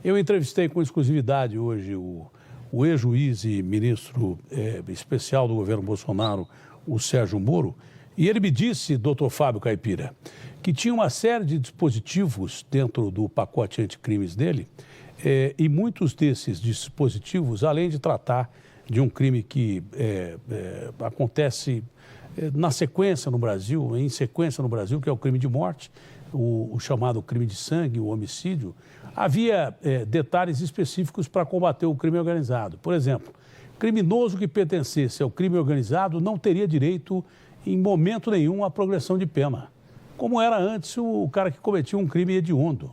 Eu entrevistei com exclusividade hoje o ex-juiz e ministro especial do governo Bolsonaro, o Sérgio Moro, e ele me disse, doutor Fábio Caipira, que tinha uma série de dispositivos dentro do pacote anticrimes dele, e muitos desses dispositivos, além de tratar de um crime que acontece na sequência no Brasil, em sequência no Brasil, que é o crime de morte, o chamado crime de sangue, o homicídio, havia detalhes específicos para combater o crime organizado. Por exemplo, criminoso que pertencesse ao crime organizado não teria direito, em momento nenhum, à progressão de pena, como era antes o cara que cometia um crime hediondo.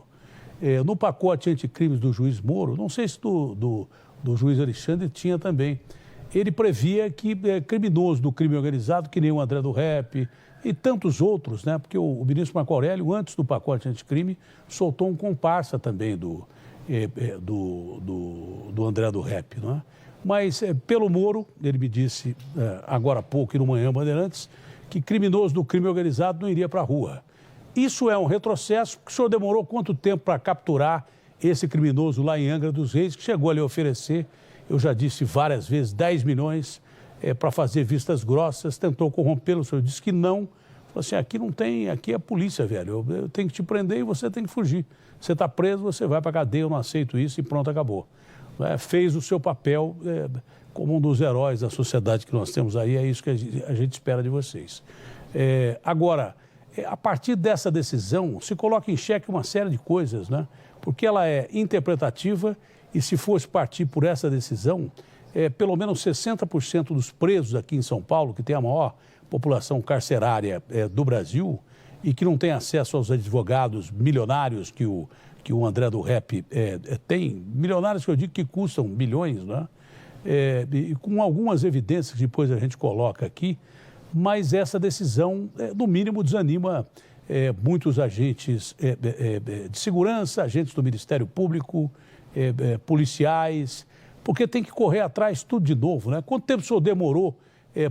No pacote anticrimes do juiz Moro, não sei se do juiz Alexandre tinha também, ele previa que criminoso do crime organizado, que nem o André do Rep e tantos outros, né? Porque o ministro Marco Aurélio, antes do pacote anticrime, soltou um comparsa também do André do Rep, não é? Mas pelo Moro, ele me disse agora há pouco e no Manhã Bandeirantes, que criminoso do crime organizado não iria para a rua. Isso é um retrocesso, porque o senhor demorou quanto tempo para capturar esse criminoso lá em Angra dos Reis, que chegou a lhe oferecer, eu já disse várias vezes, 10 milhões para fazer vistas grossas, tentou corrompê-lo, o senhor disse que não. Falou assim, aqui não tem, aqui é polícia, velho, eu tenho que te prender e você tem que fugir. Você está preso, você vai para a cadeia, eu não aceito isso e pronto, acabou. Fez o seu papel como um dos heróis da sociedade que nós temos aí, é isso que a gente espera de vocês. Agora, a partir dessa decisão, se coloca em xeque uma série de coisas, né? Porque ela é interpretativa e se fosse partir por essa decisão, pelo menos 60% dos presos aqui em São Paulo, que tem a maior população carcerária do Brasil e que não tem acesso aos advogados milionários que o André do Rep tem, milionários que eu digo que custam milhões, né? E com algumas evidências que depois a gente coloca aqui, mas essa decisão, no mínimo, desanima muitos agentes de segurança, agentes do Ministério Público, policiais, porque tem que correr atrás tudo de novo, né? Quanto tempo o senhor demorou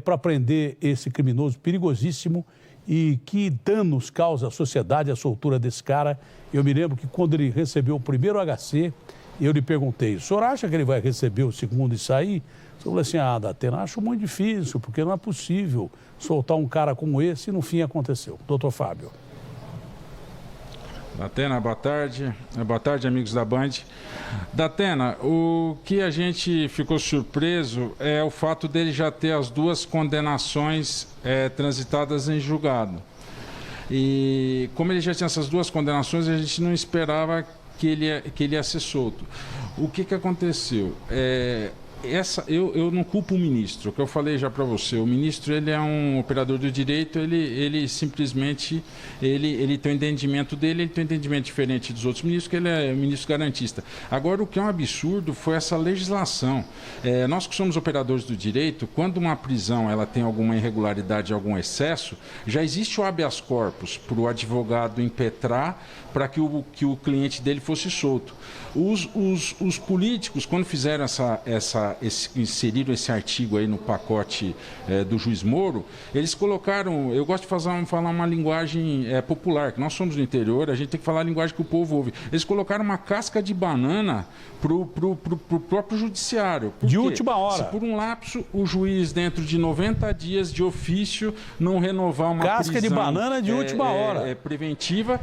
para prender esse criminoso perigosíssimo e que danos causa à sociedade a soltura desse cara? Eu me lembro que quando ele recebeu o primeiro HC, eu lhe perguntei, o senhor acha que ele vai receber o segundo e sair? O senhor falou assim, Datena, acho muito difícil, porque não é possível soltar um cara como esse e no fim aconteceu. Doutor Fábio. Datena, boa tarde. Boa tarde, amigos da Band. Datena, o que a gente ficou surpreso é o fato dele já ter as duas condenações transitadas em julgado. E como ele já tinha essas duas condenações, a gente não esperava que ele ia ser solto. O que aconteceu? Eu não culpo o ministro, o que eu falei já para você. O ministro, ele é um operador do direito, ele simplesmente ele tem o entendimento dele, ele tem um entendimento diferente dos outros ministros, que ele é um ministro garantista. Agora, o que é um absurdo foi essa legislação. Nós que somos operadores do direito, quando uma prisão ela tem alguma irregularidade, algum excesso, já existe o habeas corpus para o advogado impetrar para que o cliente dele fosse solto. Os políticos, quando fizeram inseriram esse artigo aí no pacote do juiz Moro, eles colocaram, eu gosto de falar uma linguagem popular, que nós somos do interior, a gente tem que falar a linguagem que o povo ouve. Eles colocaram uma casca de banana pro próprio judiciário. De última hora. Se por um lapso o juiz, dentro de 90 dias de ofício, não renovar uma casca prisão... de banana de última hora. Preventiva,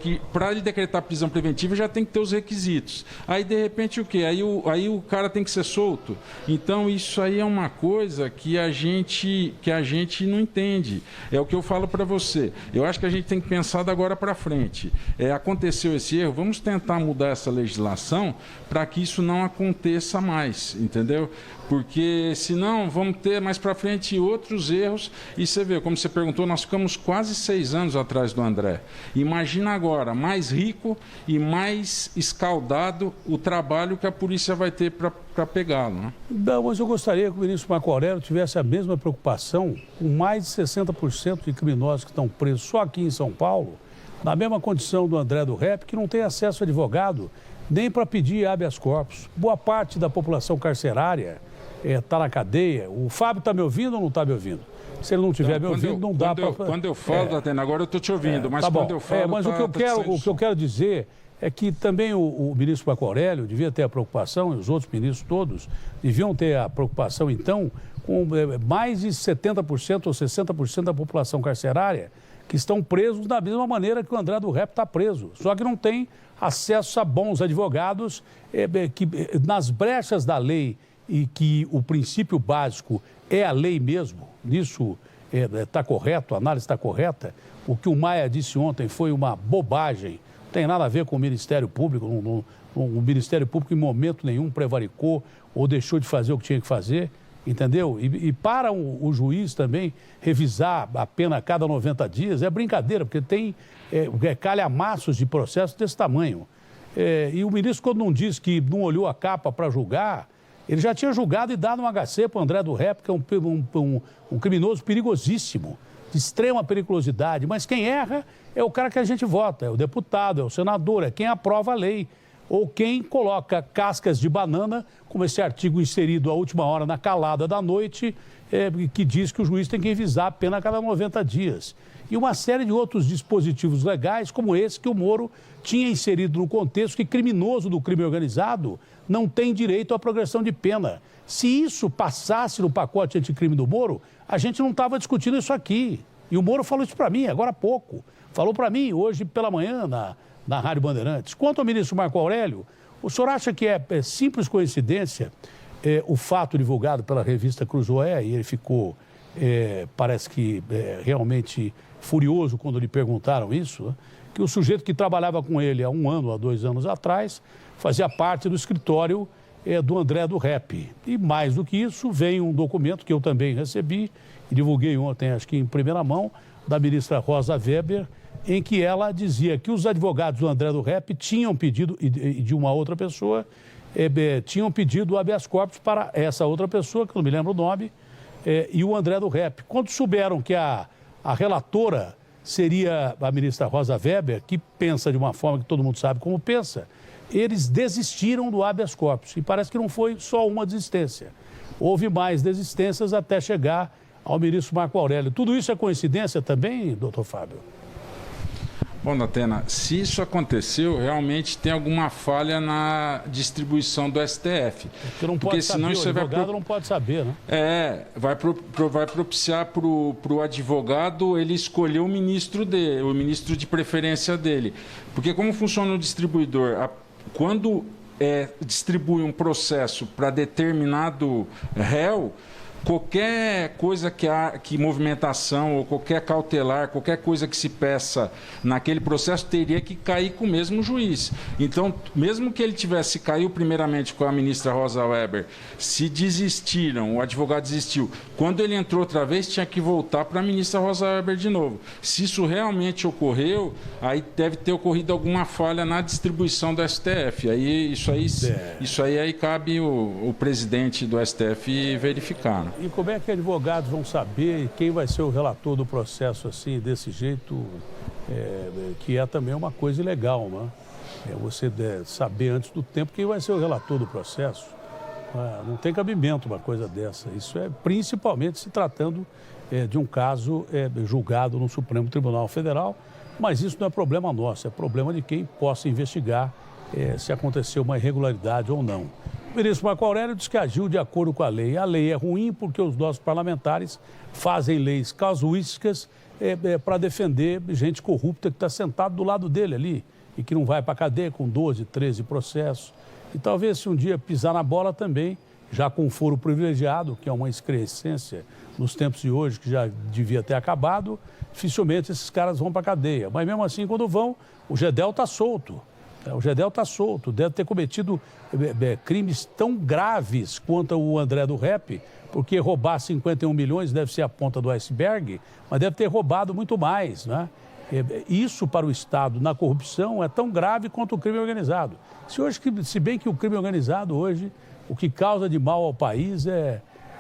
que para ele decretar prisão preventiva já tem que ter os requisitos. Aí, de repente, o quê? Aí o cara tem que ser solto. Então, isso aí é uma coisa que a gente não entende. É o que eu falo para você. Eu acho que a gente tem que pensar da agora para frente. Aconteceu esse erro, vamos tentar mudar essa legislação para que isso não aconteça mais, entendeu? Porque senão vamos ter mais para frente outros erros. E você vê, como você perguntou, nós ficamos quase 6 anos atrás do André. Imagina agora, mais rico e mais escaldado o trabalho que a polícia vai ter para pegá-lo, né? Não, mas eu gostaria que o ministro Marco Aurélio tivesse a mesma preocupação com mais de 60% de criminosos que estão presos só aqui em São Paulo, na mesma condição do André do Rep, que não tem acesso a advogado nem para pedir habeas corpus. Boa parte da população carcerária está na cadeia. O Fábio está me ouvindo ou não está me ouvindo? Se ele não estiver me ouvindo, não dá para... Quando eu falo, Datena, agora eu estou te ouvindo, mas tá quando eu falo... mas o que eu quero dizer é que também o ministro Marco Aurélio devia ter a preocupação, e os outros ministros todos deviam ter a preocupação, então, com mais de 70% ou 60% da população carcerária que estão presos da mesma maneira que o André do Rep está preso. Só que não tem acesso a bons advogados que, nas brechas da lei, e que o princípio básico é a lei mesmo, nisso está correto, a análise está correta. O que o Maia disse ontem foi uma bobagem, não tem nada a ver com o Ministério Público. O Ministério Público em momento nenhum prevaricou ou deixou de fazer o que tinha que fazer, entendeu? E para o juiz também revisar a pena a cada 90 dias é brincadeira, porque tem calhamaços de processos desse tamanho. E o ministro, quando não diz que não olhou a capa para julgar, ele já tinha julgado e dado um HC para o André do Rep, que é um criminoso perigosíssimo, de extrema periculosidade. Mas quem erra é o cara que a gente vota, é o deputado, é o senador, é quem aprova a lei. Ou quem coloca cascas de banana, como esse artigo inserido à última hora na calada da noite, que diz que o juiz tem que revisar a pena a cada 90 dias. E uma série de outros dispositivos legais, como esse que o Moro tinha inserido no contexto que criminoso do crime organizado não tem direito à progressão de pena. Se isso passasse no pacote anticrime do Moro, a gente não estava discutindo isso aqui. E o Moro falou isso para mim agora há pouco. Falou para mim hoje pela manhã na Rádio Bandeirantes. Quanto ao ministro Marco Aurélio, o senhor acha que é simples coincidência o fato divulgado pela revista Cruzoé, e ele ficou, parece que realmente furioso quando lhe perguntaram isso, né? Que o sujeito que trabalhava com ele há 1 ano, há 2 anos atrás, fazia parte do escritório do André do Rep. E mais do que isso, vem um documento que eu também recebi e divulguei ontem, acho que em primeira mão, da ministra Rosa Weber, em que ela dizia que os advogados do André do Rep tinham pedido, e de uma outra pessoa, tinham pedido habeas corpus para essa outra pessoa, que eu não me lembro o nome, e o André do Rep. Quando souberam que a relatora seria a ministra Rosa Weber, que pensa de uma forma que todo mundo sabe como pensa, eles desistiram do habeas corpus. E parece que não foi só uma desistência. Houve mais desistências até chegar ao ministro Marco Aurélio. Tudo isso é coincidência também, doutor Fábio? Bom, Datena, se isso aconteceu, realmente tem alguma falha na distribuição do STF. Porque não pode saber, o advogado não pode saber, né? Vai propiciar para o advogado ele escolher o ministro dele, o ministro de preferência dele. Porque como funciona o distribuidor? Quando distribui um processo para determinado réu, qualquer coisa que movimentação ou qualquer cautelar, qualquer coisa que se peça naquele processo teria que cair com o mesmo juiz. Então, mesmo que ele tivesse caiu primeiramente com a ministra Rosa Weber, se desistiram, o advogado desistiu, quando ele entrou outra vez tinha que voltar para a ministra Rosa Weber de novo. Se isso realmente ocorreu, aí deve ter ocorrido alguma falha na distribuição do STF. Isso aí cabe o presidente do STF verificar, né? E como é que advogados vão saber quem vai ser o relator do processo assim, desse jeito, que é também uma coisa ilegal, né? Você saber antes do tempo quem vai ser o relator do processo. Não tem cabimento uma coisa dessa. Isso é principalmente se tratando de um caso julgado no Supremo Tribunal Federal, mas isso não é problema nosso, é problema de quem possa investigar se aconteceu uma irregularidade ou não. O ministro Marco Aurélio diz que agiu de acordo com a lei. A lei é ruim porque os nossos parlamentares fazem leis casuísticas para defender gente corrupta que está sentado do lado dele ali e que não vai para a cadeia com 12, 13 processos. E talvez se um dia pisar na bola também, já com foro privilegiado, que é uma excrescência nos tempos de hoje, que já devia ter acabado, dificilmente esses caras vão para a cadeia. Mas mesmo assim, quando vão, o Gedel está solto. O Gedel está solto, deve ter cometido crimes tão graves quanto o André do Rep, porque roubar 51 milhões deve ser a ponta do iceberg, mas deve ter roubado muito mais, né? Isso para o Estado na corrupção é tão grave quanto o crime organizado. Se bem que o crime organizado hoje, o que causa de mal ao país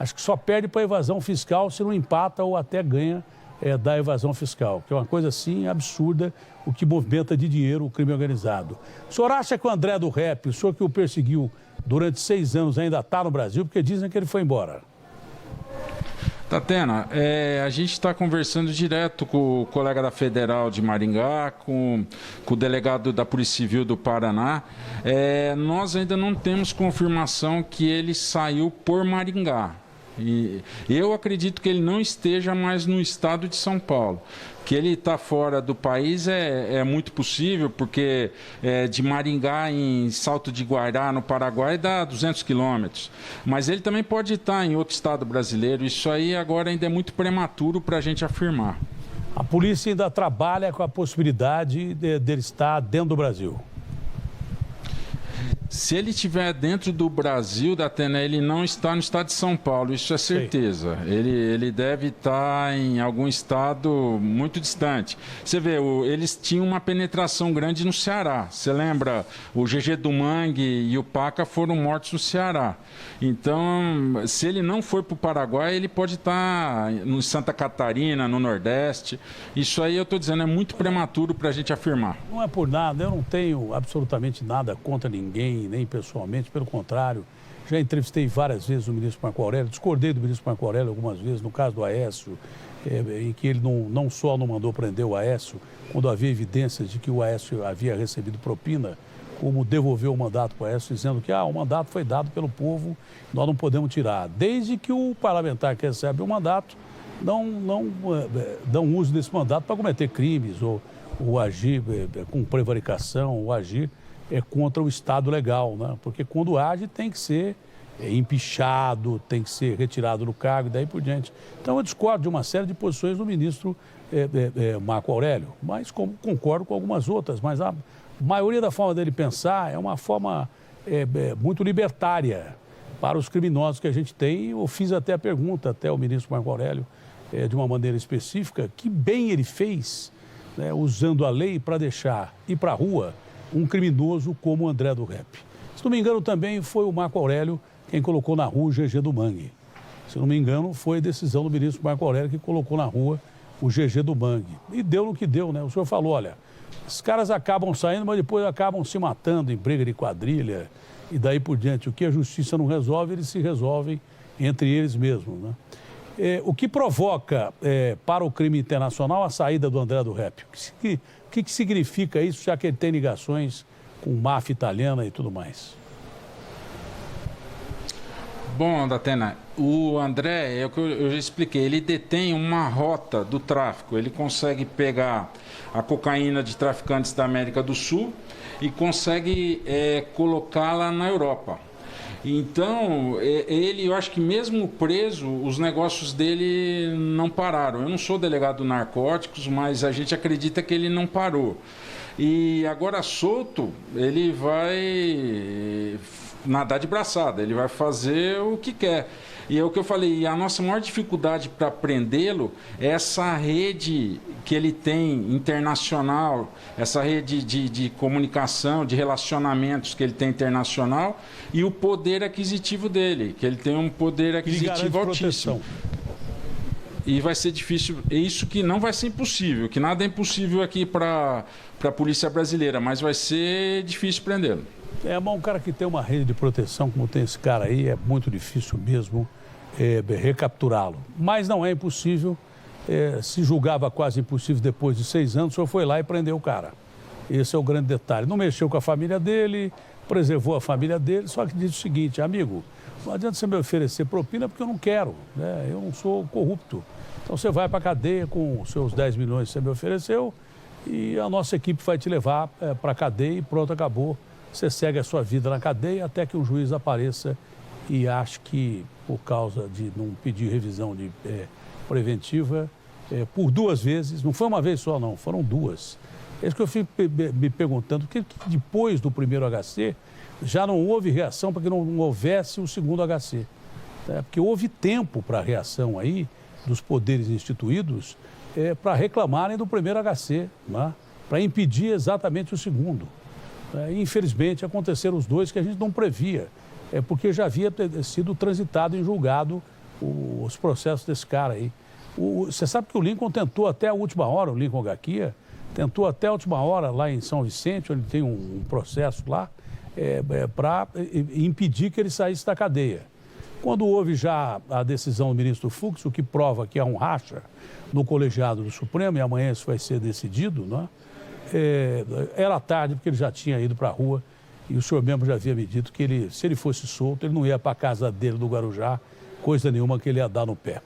acho que só perde para a evasão fiscal se não empata ou até ganha da evasão fiscal, que é uma coisa assim absurda o que movimenta de dinheiro o crime organizado. O senhor acha que o André do Rep, o senhor que o perseguiu durante 6 anos, ainda está no Brasil? Porque dizem que ele foi embora. Datena, a gente está conversando direto com o colega da Federal de Maringá, com o delegado da Polícia Civil do Paraná. Nós ainda não temos confirmação que ele saiu por Maringá. E eu acredito que ele não esteja mais no estado de São Paulo. Que ele está fora do país é muito possível, porque de Maringá em Salto de Guará, no Paraguai, dá 200 quilômetros. Mas ele também pode estar em outro estado brasileiro. Isso aí agora ainda é muito prematuro para a gente afirmar. A polícia ainda trabalha com a possibilidade dele estar dentro do Brasil. Se ele estiver dentro do Brasil, Datena, ele não está no estado de São Paulo, isso é certeza. Ele deve estar em algum estado muito distante. Você vê, eles tinham uma penetração grande no Ceará. Você lembra, o GG do Mangue e o Paca foram mortos no Ceará. Então, se ele não for para o Paraguai, ele pode estar em Santa Catarina, no Nordeste. Isso aí, eu estou dizendo, é muito prematuro para a gente afirmar. Não é por nada, eu não tenho absolutamente nada contra ninguém, nem pessoalmente, pelo contrário. Já entrevistei várias vezes o ministro Marco Aurélio, discordei do ministro Marco Aurélio algumas vezes, no caso do Aécio, em que ele não só não mandou prender o Aécio, quando havia evidências de que o Aécio havia recebido propina, como devolveu o mandato para o Aécio, dizendo que o mandato foi dado pelo povo, nós não podemos tirar. Desde que o parlamentar que recebe o mandato não uso desse mandato para cometer crimes ou agir com prevaricação, ou agir contra o Estado legal, né? Porque quando age tem que ser empichado, tem que ser retirado do cargo e daí por diante. Então eu discordo de uma série de posições do ministro Marco Aurélio, mas concordo com algumas outras, mas a maioria da forma dele pensar é uma forma muito libertária para os criminosos que a gente tem. Eu fiz até a pergunta até ao ministro Marco Aurélio, de uma maneira específica, que bem ele fez, né, usando a lei para deixar ir para a rua um criminoso como o André do Rep. Se não me engano, também foi o Marco Aurélio quem colocou na rua o GG do Mangue. Se não me engano, foi decisão do ministro Marco Aurélio que colocou na rua o GG do Mangue. E deu no que deu, né? O senhor falou, olha, esses caras acabam saindo, mas depois acabam se matando em briga de quadrilha e daí por diante. O que a justiça não resolve, eles se resolvem entre eles mesmos, né? O que provoca para o crime internacional a saída do André do Rep? O que significa isso, já que ele tem ligações com máfia italiana e tudo mais? Bom, Datena, o André, é o que eu já expliquei, ele detém uma rota do tráfico. Ele consegue pegar a cocaína de traficantes da América do Sul e consegue colocá-la na Europa. Então, eu acho que mesmo preso, os negócios dele não pararam. Eu não sou delegado de narcóticos, mas a gente acredita que ele não parou. E agora solto, ele vai nadar de braçada, ele vai fazer o que quer. E é o que eu falei, a nossa maior dificuldade para prendê-lo é essa rede que ele tem internacional, essa rede de comunicação, de relacionamentos que ele tem internacional e o poder aquisitivo dele, que ele tem um poder aquisitivo altíssimo. E vai ser difícil, é isso que não vai ser impossível, que nada é impossível aqui para a polícia brasileira, mas vai ser difícil prendê-lo. Um cara que tem uma rede de proteção, como tem esse cara aí, é muito difícil mesmo recapturá-lo. Mas não é impossível, se julgava quase impossível depois de 6 anos, o senhor foi lá e prendeu o cara. Esse é o grande detalhe. Não mexeu com a família dele, preservou a família dele, só que disse o seguinte, amigo, não adianta você me oferecer propina porque eu não quero, né? Eu não sou corrupto. Então você vai para a cadeia com os seus 10 milhões que você me ofereceu e a nossa equipe vai te levar para a cadeia e pronto, acabou. Você segue a sua vida na cadeia até que um juiz apareça e ache que, por causa de não pedir revisão preventiva, por 2 vezes, não foi uma vez só não, foram 2. É isso que eu fico me perguntando, porque depois do primeiro HC já não houve reação para que não houvesse o segundo HC. Porque houve tempo para a reação aí dos poderes instituídos para reclamarem do primeiro HC, né? Para impedir exatamente o segundo. Infelizmente, aconteceram os 2 que a gente não previa, porque já havia sido transitado em julgado os processos desse cara aí. Você sabe que o Lincoln tentou até a última hora, o Lincoln Gaquia, tentou até a última hora lá em São Vicente, onde tem um processo lá, para impedir que ele saísse da cadeia. Quando houve já a decisão do ministro Fux, o que prova que há um racha no colegiado do Supremo, e amanhã isso vai ser decidido, né? Era tarde, porque ele já tinha ido para a rua, e o senhor mesmo já havia me dito que ele, se ele fosse solto, ele não ia para a casa dele do Guarujá, coisa nenhuma que ele ia dar no pé.